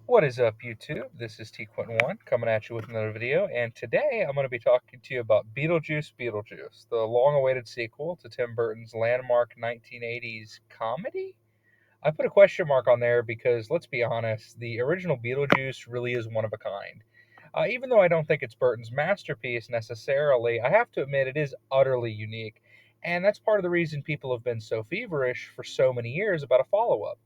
What is up, YouTube? This is T1 coming at you with another video, and today I'm going to be talking to you about Beetlejuice Beetlejuice, the long awaited sequel to Tim Burton's landmark 1980s comedy. I put a question mark on there because, let's be honest, the original Beetlejuice really is one of a kind. Even though I don't think it's Burton's masterpiece necessarily, I have to admit it is utterly unique, and that's part of the reason people have been so feverish for so many years about a follow up.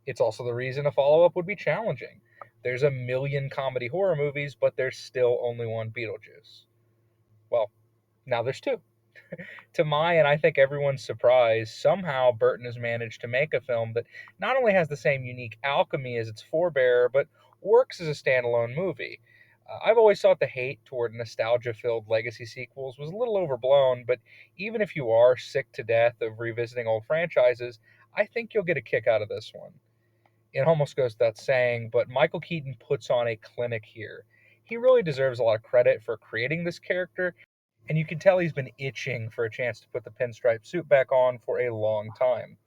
It's also the reason a follow up would be challenging. There's a million comedy horror movies, but there's still only one Beetlejuice. Well, now there's two. To my and I think everyone's surprise, somehow Burton has managed to make a film that not only has the same unique alchemy as its forebearer, but works as a standalone movie. I've always thought the hate toward nostalgia filled legacy sequels was a little overblown, but even if you are sick to death of revisiting old franchises, I think you'll get a kick out of this one. It almost goes without saying, but Michael Keaton puts on a clinic here. He really deserves a lot of credit for creating this character, and you can tell he's been itching for a chance to put the pinstripe suit back on for a long time.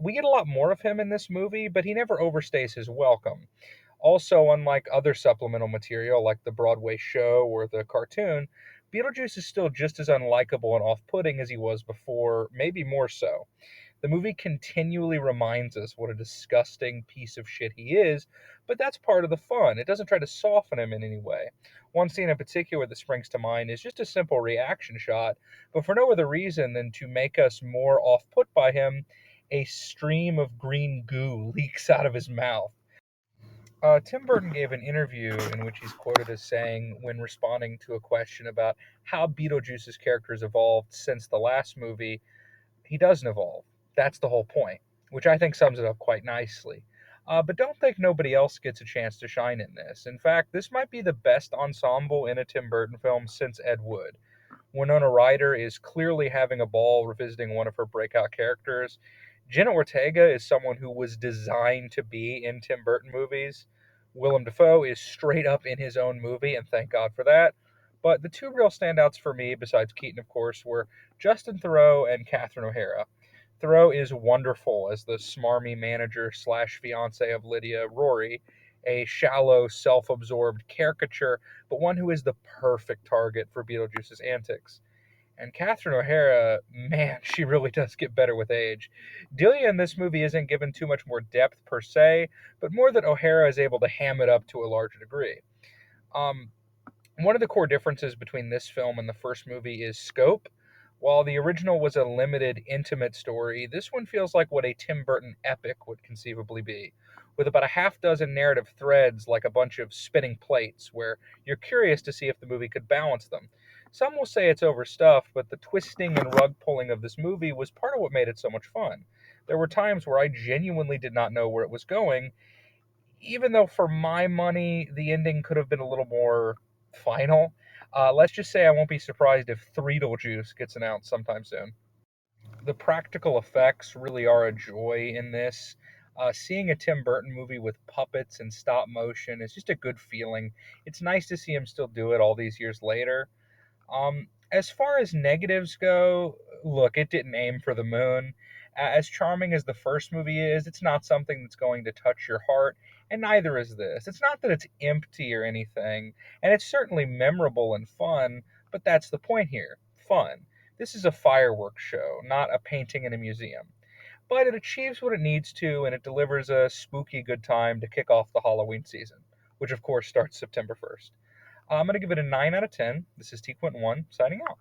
We get a lot more of him in this movie, but he never overstays his welcome. Also, unlike other supplemental material like the Broadway show or the cartoon, Beetlejuice is still just as unlikable and off putting as he was before, maybe more so. The movie continually reminds us what a disgusting piece of shit he is, but that's part of the fun. It doesn't try to soften him in any way. One scene in particular that springs to mind is just a simple reaction shot, but for no other reason than to make us more off put by him. A stream of green goo leaks out of his mouth. Tim Burton gave an interview in which he's quoted as saying, when responding to a question about how Beetlejuice's character has evolved since the last movie, he doesn't evolve. That's the whole point, which I think sums it up quite nicely. But don't think nobody else gets a chance to shine in this. In fact, this might be the best ensemble in a Tim Burton film since Ed Wood. Winona Ryder is clearly having a ball revisiting one of her breakout characters. Jenna Ortega is someone who was designed to be in Tim Burton movies. Willem Dafoe is straight up in his own movie, and thank God for that. But the two real standouts for me, besides Keaton, of course, were Justin Theroux and Catherine O'Hara. Theroux is wonderful as the smarmy manager slash fiance of Lydia, Rory, a shallow, self absorbed caricature, but one who is the perfect target for Beetlejuice's antics. And Catherine O'Hara, man, she really does get better with age. Delia in this movie isn't given too much more depth per se, but more that O'Hara is able to ham it up to a larger degree. Um, One of the core differences between this film and the first movie is scope. While the original was a limited, intimate story, this one feels like what a Tim Burton epic would conceivably be, with about a half dozen narrative threads like a bunch of spinning plates, where you're curious to see if the movie could balance them. Some will say it's overstuffed, but the twisting and rug pulling of this movie was part of what made it so much fun. There were times where I genuinely did not know where it was going, even though for my money the ending could have been a little more final. Let's just say I won't be surprised if Threedlejuice gets announced sometime soon. The practical effects really are a joy in this. Seeing a Tim Burton movie with puppets and stop motion is just a good feeling. It's nice to see him still do it all these years later. As far as negatives go, look, it didn't aim for the moon. As charming as the first movie is, it's not something that's going to touch your heart, and neither is this. It's not that it's empty or anything, and it's certainly memorable and fun, but that's the point here, fun. This is a fireworks show, not a painting in a museum. But it achieves what it needs to, and it delivers a spooky good time to kick off the Halloween season, which of course starts September 1st. I'm going to give it a 9 out of 10. This is T1 signing out.